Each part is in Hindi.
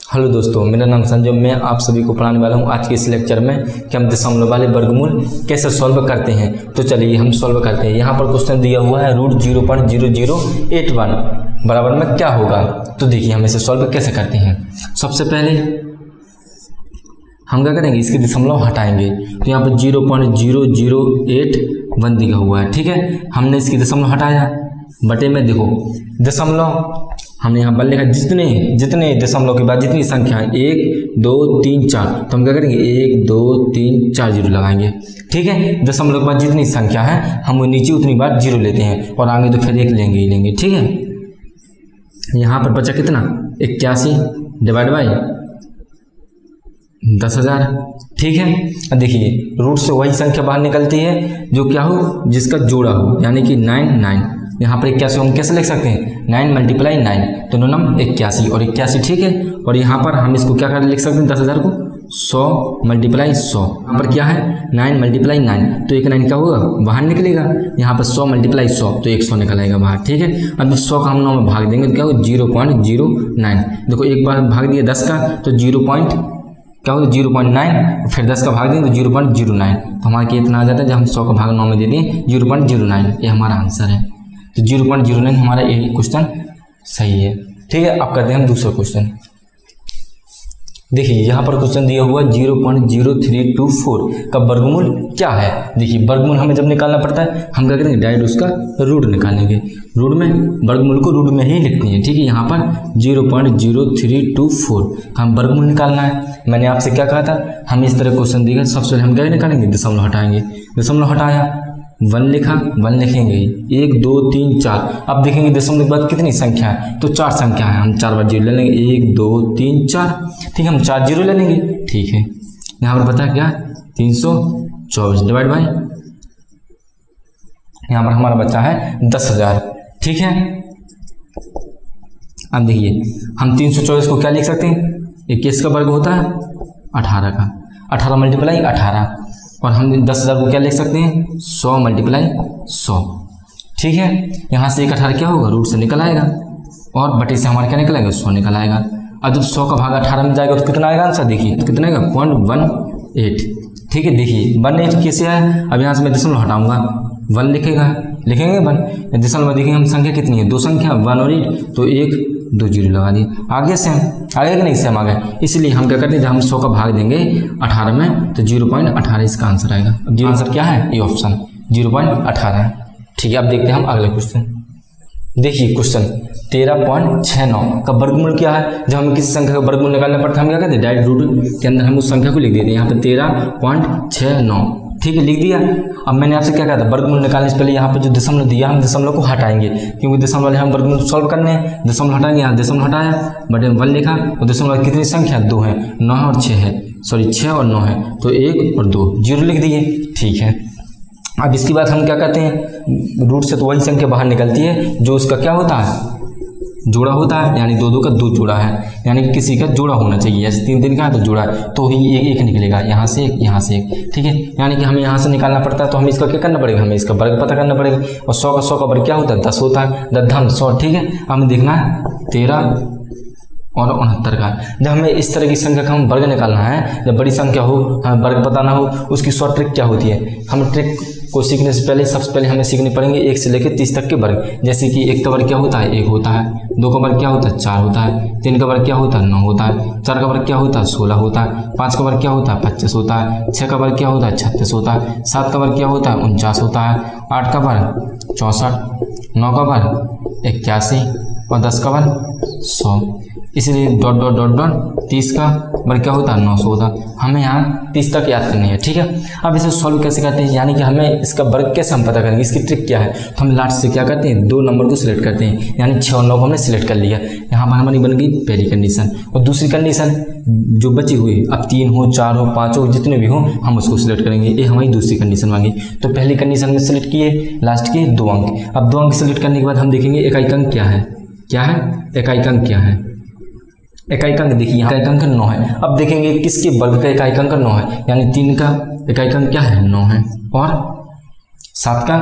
हेलो दोस्तों, मेरा नाम संजय। मैं आप सभी को पढ़ाने वाला हूं आज के इस लेक्चर में कि हम दशमलव वाले वर्गमूल कैसे सॉल्व करते हैं। तो चलिए हम सॉल्व करते हैं। यहाँ पर क्वेश्चन दिया हुआ है √0.0081 बराबर में क्या होगा। तो देखिए हम इसे सॉल्व कैसे करते हैं। सबसे पहले हम क्या करेंगे, इसके दशमलव हटाएंगे। तो यहाँ पर 0.0081 दिया हुआ है, ठीक है। हमने इसकी दशमलव हटाया, बटे में देखो दशमलव हमने यहाँ पर लिखा जितने दशमलव के बाद जितनी संख्या है 1 2 3 4, तो हम क्या करेंगे 1 2 3 4 जीरो लगाएंगे, ठीक है। दशमलव के बाद जितनी संख्या है हम वो नीचे उतनी बार जीरो लेते हैं और आगे तो फिर एक लेंगे ही लेंगे, ठीक है। यहाँ पर बचा कितना 81 डिवाइड बाई 10,000, ठीक है। अब देखिए रूट से वही संख्या बाहर निकलती है जो क्या हो, जिसका जोड़ा हो, यानी कि 9 यहाँ पर 81 हम कैसे लिख सकते हैं 9 × 9 तो 9 × 81 और 81, ठीक है। और यहाँ पर हम इसको क्या कर लिख सकते हैं 10,000 को 100 × 100। यहाँ पर क्या है 9 × 9 तो एक 9 क्या होगा बाहर निकलेगा। यहाँ पर 100 × 100 तो 100 निकल आएगा बाहर, ठीक है। अब 100 का हम 9 में भाग देंगे तो क्या होगा 0.09। देखो एक बार भाग दिया 10 का तो 0.9, फिर 10 का भाग देंगे तो 0.09। तो हमारा कितना आ जाता है जब हम 100 का भाग 9 में दे दें 0.09। ये हमारा आंसर है। तो 0.09 हमारा यही क्वेश्चन सही है, ठीक है। अब करते हैं हम दूसरा क्वेश्चन। देखिए यहाँ पर क्वेश्चन दिया हुआ 0.0324 का वर्गमूल क्या है। देखिए वर्गमूल हमें जब निकालना पड़ता है हम क्या करेंगे डायरेक्ट उसका रूट निकालेंगे। रूट में वर्गमूल को रूट में ही लिखते हैं, ठीक है। यहाँ पर 0.0324 का हम वर्गमूल निकालना है। मैंने आपसे क्या कहा था, हम इस तरह क्वेश्चन दिया सबसे पहले हम क्या निकालेंगे दशमलव हटाएंगे। दशमलव हटाया 1 लिखा, 1 लिखेंगे 1 2 3 4। अब देखेंगे दशमलव के बाद कितनी संख्या है, तो 4 संख्या है। हम 4 बार जीरो ले लेंगे 1 2 3 4, ठीक है। हम 4 जीरो ले लेंगे, ठीक है। यहाँ पर पता है क्या 324 डिवाइड बाई यहाँ पर हमारा बच्चा है 10,000, ठीक है। अब देखिए हम 324 को क्या लिख सकते हैं, 21 का वर्ग होता है 18 का, 18 × 18। और हम 10,000 को क्या लिख सकते हैं 100 × 100, ठीक है। यहाँ से 18 क्या होगा रूट से निकल आएगा और बटे से हमारा क्या निकलेगा 100 निकल आएगा। अब जब 100 का भाग 18 में जाएगा तो कितना आएगा आंसर, देखिए तो कितना आएगा 0.18, ठीक है। देखिए 18 कैसे आया, अब यहाँ से मैं दशमलव हटाऊंगा 1 लिखेंगे 1। दशमलव में देखेंगे हम संख्या कितनी है, 2 संख्या 1 और 8, तो 1 2 जीरो लगा दिए। आगे से आगे कि नहीं सेम आ गए, इसलिए हम क्या करते हैं जब हम 100 का भाग देंगे 18 में तो 0.18 इसका आंसर आएगा। अब जीरो आंसर क्या है, ये ऑप्शन 0.18, ठीक है। अब देखते हैं हम अगले क्वेश्चन। देखिए क्वेश्चन 13.69 का वर्गमूल क्या है। जब हमें किसी संख्या का वर्गमूल निकालना पड़ता है हम क्या करते हैं डायरेक्ट रूट के अंदर हम उस संख्या को लिख देते हैं। यहाँ पर 13.69, ठीक है, लिख दिया। अब मैंने आपसे क्या कहा था वर्गमूल निकालने से पहले यहाँ पर जो दशमलव दिया हम दशमलव को हटाएंगे, क्योंकि दशमलव वाले हम वर्गमूल सॉल्व करने हैं। दशमलव हटाएंगे, यहाँ दशमलव हटाया बटे 1 लिखा और दशमलव कितनी संख्या 2 है, 9 है और 6 है, सॉरी 6 और 9 है, तो 1 और 2 जीरो लिख दिए, ठीक है। अब इसके बाद हम क्या कहते हैं रूट से तो वही संख्या बाहर निकलती है जो उसका क्या होता है जोड़ा होता है, यानी 2 2 का 2 जोड़ा है, यानी कि किसी का जोड़ा होना चाहिए। जैसे 3 3 का है तो जोड़ा है तो ही एक निकलेगा, यहाँ से एक यहाँ से एक, ठीक है। यानी कि हमें यहाँ से निकालना पड़ता है तो हमें इसका क्या करना पड़ेगा, हमें इसका वर्ग पता करना पड़ेगा। और 100 का वर्ग क्या होता है 10 होता है, 10 100, ठीक है। हमें देखना है 13 और 69 का। जब हमें इस तरह की संख्या का हम वर्ग निकालना है, जब बड़ी संख्या हो हमें वर्ग पता ना हो, उसकी शॉर्ट ट्रिक क्या होती है, हम ट्रिक को सीखने से पहले सबसे पहले हमें सीखने पड़ेंगे 1 से लेकर 30 तक के वर्ग। जैसे कि 1 का वर्ग क्या होता है 1 होता है, 2 का वर्ग क्या होता है 4 होता है, 3 का वर्ग क्या होता है 9 होता है, 4 का वर्ग क्या होता है 16 होता है, 5 का वर्ग क्या होता है 25 होता है, 6 का वर्ग क्या होता है 36 होता है, 7 का वर्ग क्या होता है 49 होता है, 8 का वर्ग 64, 9 का वर्ग 81 और 10 का वर्ग 100। इसलिए डॉट डॉट डॉट डॉट 30 का वर्ग क्या होता है 900 होता है। हमें यहाँ 30 तक याद करनी है, ठीक है। अब इसे सॉल्व कैसे करते हैं, यानी कि हमें इसका वर्ग कैसे हम पता करेंगे, इसकी ट्रिक क्या है। तो हम लास्ट से क्या करते हैं 2 नंबर को सिलेक्ट करते हैं, यानी 6 और 9 को हमने सिलेक्ट कर लिया। यहाँ पर हमारी बन गई पहली कंडीशन। और दूसरी कंडीशन जो बची हुई, अब 3 हो 4 हो 5 हो जितने भी हो हम उसको सिलेक्ट करेंगे। ये हमारी दूसरी कंडीशन मांगी। तो पहली कंडीशन में सिलेक्ट किए, लास्ट के 2 अंक। अब 2 अंक सिलेक्ट करने के बाद हम देखेंगे इकाई अंक क्या है, इकाई अंक क्या है। इकाई अंक देखिए यहाँ इकाई अंक 9 है। अब देखेंगे किसके वर्ग का इकाई अंक 9 है, यानी 3 का इकाई अंक क्या है 9 है, और 7 का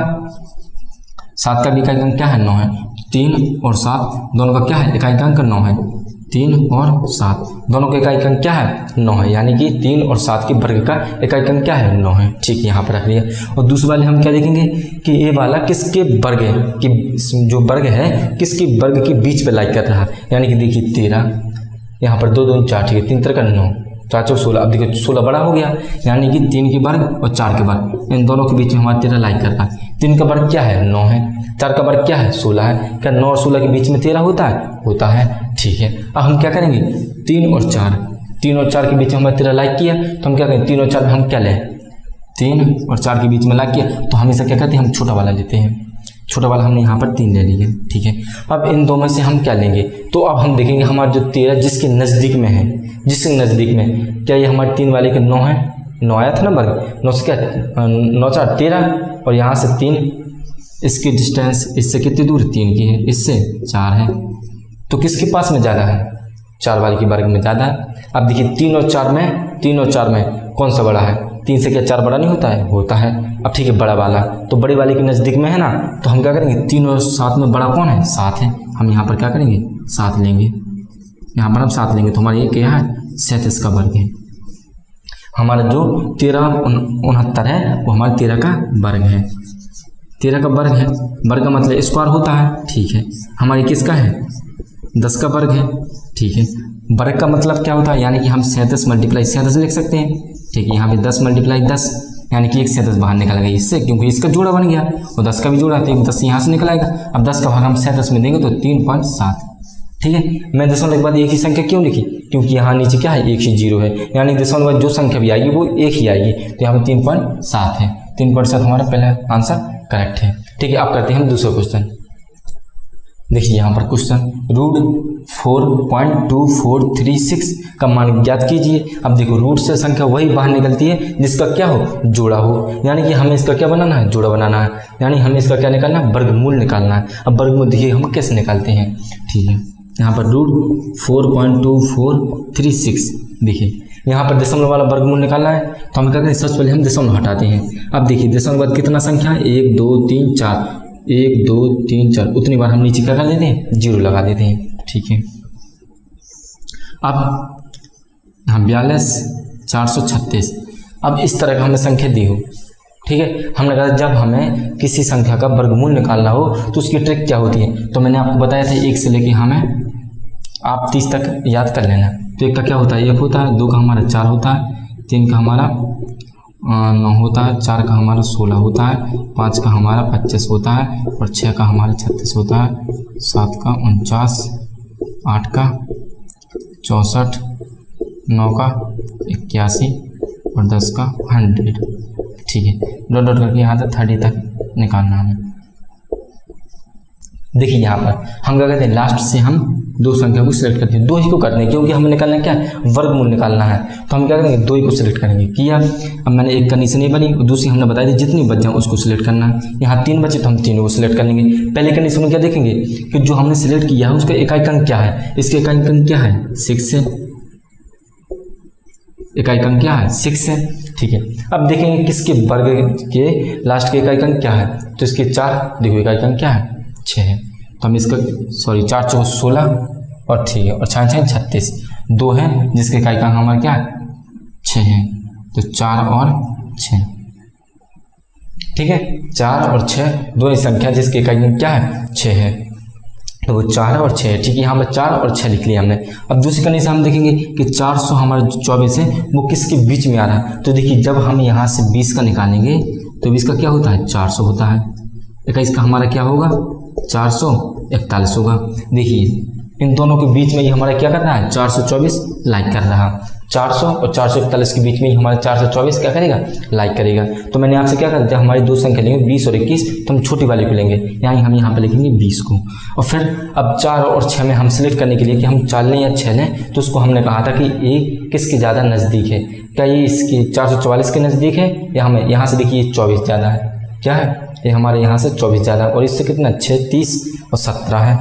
भी इकाई अंक क्या है 9 है। 3 और 7 दोनों का क्या है इकाई अंक 9 है। 3 और 7 दोनों का इकाई अंक क्या है 9 है, यानी कि 3 और 7 के वर्ग का इकाई अंक क्या है 9 है। ठीक है, यहाँ पर रख लिया। और दूसरे वाले हम क्या देखेंगे कि ये वाला किसके वर्ग है, कि जो वर्ग है किसके वर्ग के बीच पे लाइक कर रहा है, यानी कि देखिए 13, यहाँ पर 2 2 4, ठीक है, 3 3 9, 4 4 16। अब देखिए 16 बड़ा हो गया, यानी कि 3 के वर्ग और 4 के वर्ग, इन दोनों के बीच में हमारा 13 लाइक कर रहा है। 3 का वर्ग क्या है 9 है, 4 का वर्ग क्या है 16 है। क्या 9 और 16 के बीच में 13 होता है? होता है। ठीक है, अब हम क्या करेंगे 3 और 4 के बीच में हमारे 13 लाइक किया, तो हम क्या करें 3 और 4 में हम क्या लें 3 और 4 के बीच में लाइक किया, तो हमेशा क्या करते हैं हम छोटा वाला लेते हैं। छोटा वाला हमने यहाँ पर 3 ले लिया। ठीक है, अब इन दो में से हम क्या लेंगे, तो अब हम देखेंगे हमारा जो 13 जिसके नज़दीक में है, जिसके नज़दीक में, क्या ये हमारे 3 वाले के 9 है, 9 आया था ना वर्ग, 9 से क्या 9 4 13, और यहाँ से 3, इसकी डिस्टेंस इससे कितनी दूर 3 की है, इससे 4 है, तो किसके पास में ज़्यादा है 4 वाले के वर्ग में ज़्यादा है। अब देखिए 3 और 4 में कौन सा बड़ा है, 3 से क्या 4 बड़ा नहीं होता है, होता है। अब ठीक है, बड़ा वाला तो बड़े वाले के नज़दीक में है ना, तो हम क्या करेंगे 3 और 7 में बड़ा कौन है 7 है, हम यहाँ पर क्या करेंगे 7 लेंगे, यहाँ पर हम 7 लेंगे, तो हमारा ये क्या है 37 का वर्ग है। हमारा जो 1369 है वो हमारा 13 का वर्ग है, 13 का वर्ग है, वर्ग का मतलब स्क्वायर होता है। ठीक है, हमारी किसका है 10 का वर्ग है। ठीक है, वर्ग का मतलब क्या होता है, यानी कि हम 37 मल्टीप्लाई 37 लिख सकते हैं। ठीक है, यहाँ पे 10 मल्टीप्लाई 10, यानी कि एक 37 बाहर निकल गई इससे, क्योंकि इसका जोड़ा बन गया और 10 का भी जोड़ा, तो 10 यहाँ से निकल आएगा। अब 10 का भाग हम 37 में देंगे तो 3.7। ठीक है, मैं दशमलव के बाद एक ही संख्या क्यों लिखी, क्योंकि यहाँ नीचे क्या है एक ही जीरो है, यानी दशमलव के बाद जो संख्या भी आएगी वो एक ही आएगी, तो यहाँ पर 3.7 है। 3.7 हमारा पहला आंसर करेक्ट है। ठीक है, अब करते हैं हम दूसरा क्वेश्चन। देखिए यहाँ पर क्वेश्चन √4.2436 का मान ज्ञात कीजिए। अब देखो रूट से संख्या वही बाहर निकलती है जिसका क्या हो जोड़ा हो, यानी कि हमें इसका क्या बनाना है जोड़ा बनाना है, यानी हमें इसका क्या निकालना है वर्गमूल निकालना है। अब वर्गमूल देखिए हम कैसे निकालते हैं। ठीक है, यहाँ पर √4.2436 देखिए यहाँ पर दशमलव वाला वर्गमूल निकालना है, तो हम क्या करें सबसे पहले हम दशमलव हटाते हैं। अब देखिए दशमलव बाद कितना संख्या है 1 2 3 4, 1 2 3 4, उतनी बार हम नीचे क्या कर देते हैं 0 लगा देते हैं। ठीक है, अब यहाँ 42,436। अब इस तरह का हमें संख्या दी हो, ठीक है, हमने कहा जब हमें किसी संख्या का वर्गमूल निकालना हो तो उसकी ट्रिक क्या होती है, तो मैंने आपको बताया था 1 से लेके हमें आप 30 तक याद कर लेना। तो 1 का क्या होता है 1 होता है, 2 का हमारा 4 होता है, 3 का हमारा 9 होता है, 4 का हमारा 16 होता है, 5 का हमारा 25 होता है, और 6 का हमारा 36 होता है, 7 का 49, 8 का 64, 9 का 81 और 10 का 100। ठीक है, डॉट डॉट करके यहाँ तक 30 तक निकालना हमें। देखिए यहाँ पर हम क्या कहते हैं लास्ट से हम दो संख्या को सिलेक्ट करते हैं, 2 ही को करते हैं क्योंकि हमें निकालना क्या है वर्गमूल निकालना है, तो हम क्या करेंगे 2 ही को सिलेक्ट करेंगे। किया, अब मैंने एक कंडीशन ये बनी, दूसरी हमने बताई थी जितनी बच जाए उसको सिलेक्ट करना है। यहाँ 3 बचे तो हम तीनों को सिलेक्ट कर लेंगे। पहले कंडीशन में क्या देखेंगे कि जो हमने सिलेक्ट किया है उसका इकाई अंक क्या है, इसके इकाई अंक क्या है 6 है, इकाई अंक क्या है 6 है। ठीक है, अब देखेंगे किसके वर्ग के लास्ट के इकाई अंक क्या है, तो इसके 4 देखो इकाई अंक क्या है 6 है, तो हम इसका 4 4 16 और ठीक है और 6 6 36, 2 है जिसके इकाई अंक हमारा क्या है 6 है, तो 4 और 6। ठीक है, 4 और 6 दो संख्या जिसके इकाई अंक क्या है 6 है, तो वो 4 और 6 है। ठीक है, यहाँ पर 4 और 6 लिख लिया हमने। अब दूसरी कंडीशन हम देखेंगे कि 400 हमारा 24 है वो किसके बीच में आ रहा है, तो देखिए जब हम यहाँ से 20 का निकालेंगे तो 20 का क्या होता है 400 होता है, 21 का हमारा क्या होगा 441 होगा। देखिए इन दोनों के बीच में ही हमारा क्या कर रहा है 424 लाइक कर रहा है, 400 और 441 के बीच में ही हमारा 424 क्या करेगा लाइक करेगा। तो मैंने आपसे क्या कहा जब हमारी दो संख्या लेंगे 20 और 21 तो हम छोटी वाली को लेंगे, यानी हम यहाँ पे लिखेंगे 20 को। और फिर अब 4 और 6 में हम सिलेक्ट करने के लिए कि हम 4 लें या 6 लें, तो उसको हमने कहा था कि ये किसके ज़्यादा नज़दीक है, क्या ये इसके 444 के नज़दीक है या हमें यहाँ से देखिए 24 ज़्यादा है, क्या है ये हमारे यहाँ से 24 ज़्यादा है और इससे कितना 6 30 और 17 है,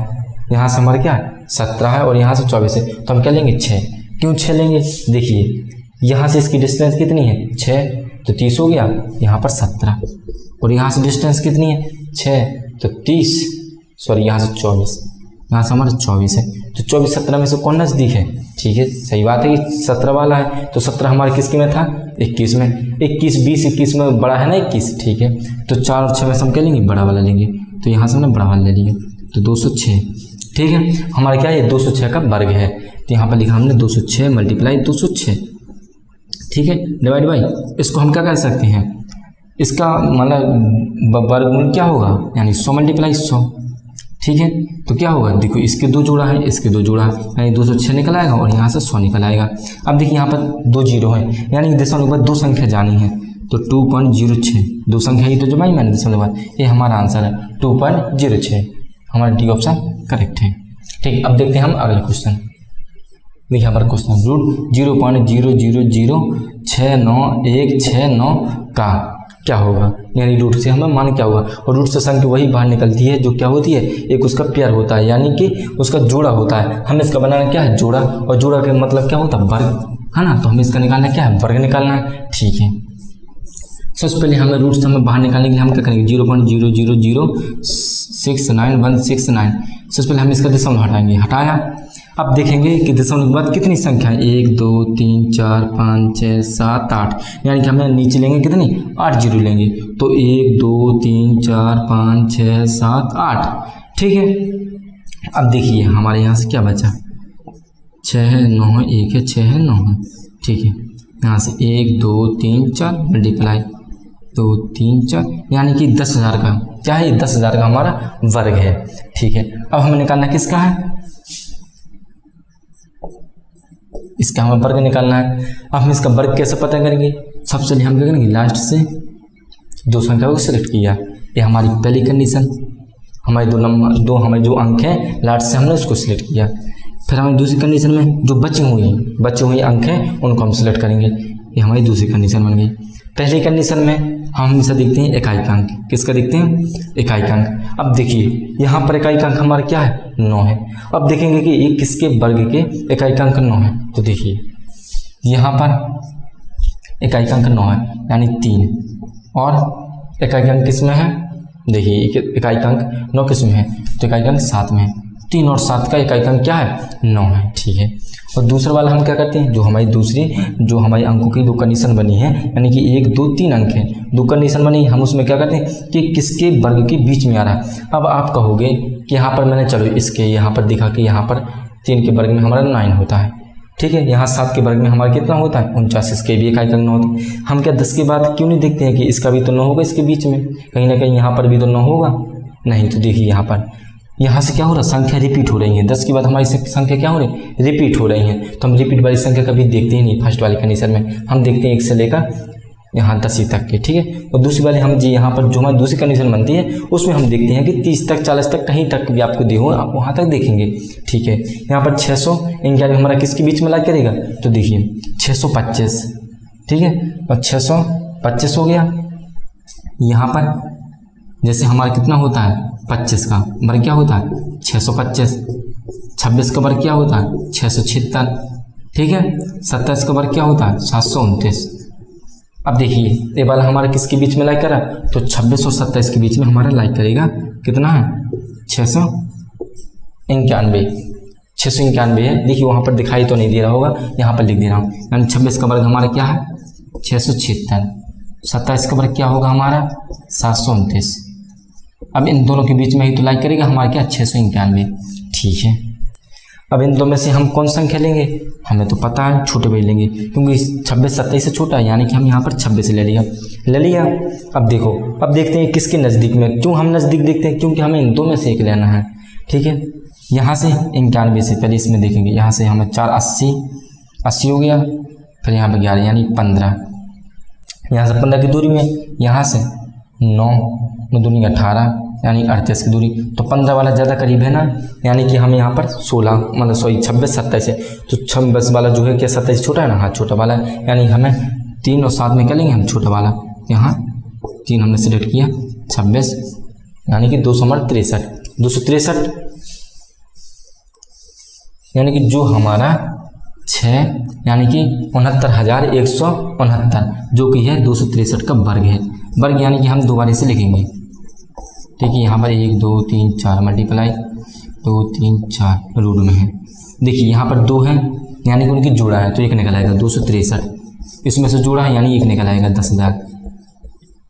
यहाँ से हमारे क्या है 17 है और यहाँ से 24 है, तो हम क्या लेंगे 6। क्यों 6 लेंगे, देखिए यहाँ से इसकी डिस्टेंस कितनी है 6 तो 30 हो गया, यहाँ पर 17 और यहाँ से डिस्टेंस कितनी है 6 तो 30 सॉरी यहाँ से 24, यहाँ से हमारा 24 है, तो 24 17 में से कौन नज़दीक है? ठीक है, सही बात है कि 17 वाला है, तो 17 हमारे किसके में था? 21 में। 21 20 21 में बड़ा है ना 21, ठीक है, तो 4 और 6 में से हम क्या लेंगे? बड़ा वाला लेंगे, तो यहाँ से हमने बड़ा वाला ले लिया, तो 206। ठीक है, हमारा क्या है? 206 का वर्ग है, तो यहाँ पर लिखा हमने 206 मल्टीप्लाई 206। ठीक है, डिवाइड बाई, इसको हम क्या कर सकते हैं? इसका मतलब वर्गमूल क्या होगा? यानी 100 मल्टीप्लाई 100। ठीक है, तो क्या होगा? देखो इसके 2 जोड़ा है, इसके 2 जोड़ा है, यानी 206 निकल आएगा और यहाँ से 100 निकल आएगा। अब देखिए यहाँ पर 2 जीरो है, यानी दशमलव के बाद 2 संख्या जानी है, तो 2.06 2 संख्या ही तो जमाई मैंने दशमलव बाद, ये हमारा आंसर है 2.06। हमारा डी ऑप्शन करेक्ट है। ठीक, अब देखते हैं हम अगला क्वेश्चन। देखिए यहाँ पर क्वेश्चन रूट 0.00069 का क्या होगा? यानी रूट से हमें मान क्या होगा? और रूट से संख्या वही बाहर निकलती है जो क्या होती है? एक उसका पेयर होता है, यानी कि उसका जोड़ा होता है। हमें इसका बनाना क्या है? जोड़ा, और जोड़ा का मतलब क्या होता है? वर्ग, है ना, तो हमें इसका निकालना क्या है? वर्ग निकालना है। ठीक है, सबसे पहले हमें रूट से हमें बाहर निकालने के लिए हम क्या करेंगे? 0.00069169। सबसे पहले हम इसका दशमलव हटाएंगे, हटाया। अब देखेंगे कि दशमलव के बाद कितनी संख्या है? 1 2 3 4 5 6 7 8, यानी कि हमें नीचे लेंगे कितनी? 8 जीरो लेंगे, तो 1 2 3 4 5 6 7 8। ठीक है, अब देखिए हमारे यहाँ से क्या बचा? 6 है 9 है 1 है 6 है 9 है। ठीक है, यहाँ से 1 2 3 4 मल्टीप्लाई 2 3 4, यानी कि 10,000 का क्या है? 10,000 का हमारा वर्ग है। ठीक है, अब हमें निकालना किसका है? इसका हमें वर्ग निकालना है। अब हम इसका वर्ग कैसे पता करेंगे? सबसे पहले हम क्या करेंगे? लास्ट से 2 संख्या को सिलेक्ट किया, ये हमारी पहली कंडीशन। हमारे 2 नंबर 2 हमारे जो अंक हैं लास्ट से हमने उसको सिलेक्ट किया। फिर हमारी दूसरी कंडीशन में जो बचे हुए अंक हैं उनको हम सिलेक्ट करेंगे, ये हमारी दूसरी कंडीशन बन गई। पहली कंडीशन में हम हमेशा देखते हैं इकाई अंक, किसका देखते हैं? इकाई अंक। अब देखिए यहाँ पर इकाई अंक हमारा क्या है? 9 है। अब देखेंगे कि ये किसके वर्ग के इकाई अंक 9 है, तो देखिए यहाँ पर इकाई अंक 9 है, यानी 3, और इकाई अंक किस में है? देखिए इकाई अंक 9 किस में है? तो इकाई अंक 7 में है। 3 और 7 का इकाई अंक क्या है? 9 है। ठीक है, और दूसरा वाला हम क्या करते हैं? जो हमारी अंकों की 2 कंडीशन बनी है, यानी कि 1 2 3 अंक है, 2 कंडीशन बनी, हम उसमें क्या करते हैं कि किसके वर्ग के बीच में आ रहा है। अब आप कहोगे कि यहाँ पर मैंने चलो इसके यहाँ पर दिखा कि यहाँ पर 3 के वर्ग में हमारा 9 होता है। ठीक है, यहाँ 7 के वर्ग में हमारा कितना होता है? 49। इसके भी इकाई अंक 9 होता है। हम क्या 10 के बाद क्यों नहीं देखते हैं कि इसका भी तो 9 होगा इसके बीच में? कहीं ना कहीं यहाँ पर भी तो 9 होगा। नहीं, तो देखिए यहाँ से क्या हो रहा है? संख्या रिपीट हो रही है। 10 के बाद हमारी संख्या क्या हो रही है? रिपीट हो रही है। तो हम रिपीट वाली संख्या कभी देखते ही नहीं। फर्स्ट वाली कंडीशन में हम देखते हैं 1 से लेकर यहाँ 10 तक के। ठीक है, और दूसरी वाली हम जी यहाँ पर जो हमारी दूसरी कंडीशन बनती है उसमें हम देखते हैं कि 30 तक 40 तक कहीं तक भी आपको देखो, आप वहाँ तक देखेंगे। ठीक है, यहाँ पर 691 हमारा किसके बीच में ला करेगा? तो देखिए 625। ठीक है, और 625 हो गया। यहाँ पर जैसे हमारा कितना होता है? 25 का वर्ग क्या होता है? 625। 26 का वर्ग क्या होता है? 676। ठीक है, 27 का वर्ग क्या होता है? 729। अब देखिए ये वाला हमारा किसके बीच में लाइक करा? तो 26 और 27 के बीच में हमारा लाइक करेगा। कितना है? 691। 691 है। देखिए वहाँ पर दिखाई तो नहीं दे रहा होगा, यहाँ पर लिख दे रहा हूँ। यानी 26 का वर्ग हमारा क्या है? 676। 27 का वर्ग क्या होगा हमारा? 729। अब इन दोनों के बीच में ही तो लाइक करेगा हमारा क्या? 691। ठीक है, अब इन दो में से हम कौन संख्या लेंगे? हमें तो पता है छोटे भाई लेंगे, क्योंकि 26 27 से छोटा है, यानी कि हम यहाँ पर 26 ले लिया। अब देखो, अब देखते हैं किसके नज़दीक में। क्यों हम नज़दीक देखते हैं? क्योंकि हमें इन दो में से एक लेना है। ठीक है, यहाँ से 91 से पहले इसमें देखेंगे। यहाँ से हमें 4 80 हो गया, फिर यहाँ पर 11 यानी 15। यहाँ से 15 की दूरी में, यहाँ से 9 दूनी 18 यानी 38 की दूरी। तो 15 वाला ज़्यादा करीब है ना, यानी कि हम यहाँ पर 26 27 है। तो 26 वाला जो है क्या 27 छोटा है ना? हाँ छोटा वाला है, यानी हमें 3 और 7 में क्या लेंगे हम? छोटा वाला। यहाँ 3 हमने सिलेक्ट किया, 26 यानी कि 263 यानी कि जो हमारा 6 यानी कि 69,169 जो कि है 263 का वर्ग है। वर्ग यानी कि हम दोबारा से लिखेंगे। ठीक है, यहाँ पर 1 2 3 4 मल्टीप्लाई 2 3 4 रूट में है। देखिए यहाँ पर 2 है यानी कि उनकी जोड़ा है तो एक निकल आएगा 263, इसमें से जोड़ा है यानी एक निकल आएगा 10,000।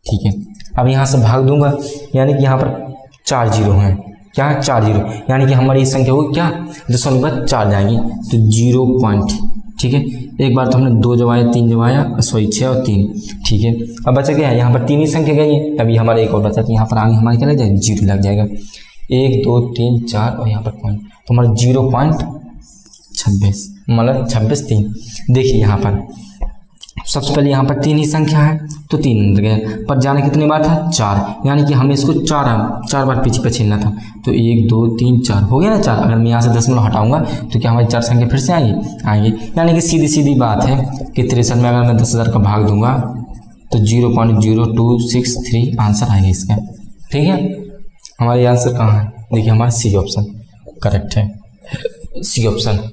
ठीक है, अब यहाँ से भाग दूंगा यानी कि यहाँ पर 4 जीरो हैं, क्या है 4 जीरो, यानी कि हमारी संख्या होगी क्या, दशमलव के बाद 4 जाएंगी तो 0 पॉइंट। ठीक है, एक बार तो हमने 2 जमाया 3 जमाया, सॉरी 6 और 3। ठीक है, अब बचा क्या है, यहाँ पर 3 ही संख्या गई है, अभी हमारा एक और बचा तो यहाँ पर आगे हमारे क्या लग जाएगा, 0 लग जाएगा। 1 2 3 4 और यहाँ पर पॉइंट, तो हमारा 0.26 मतलब 26 3। देखिए यहाँ पर सबसे पहले यहाँ पर 3 ही संख्या है तो 3 गए, पर जाने कितनी बार था, 4, यानी कि हमें इसको 4 बार पीछे पे छीलना था तो 1 2 3 4 हो गया ना 4। अगर मैं यहाँ से दशमलव हटाऊंगा तो क्या हमारी 4 संख्या फिर से आएंगी, यानी कि सीधी सीधी बात है कि 63 में अगर मैं 10,000 का भाग दूंगा तो 0.0263 आंसर आएगा इसका। ठीक है, हमारे आंसर कहाँ है, देखिए हमारा सी ऑप्शन करेक्ट है, सी ऑप्शन।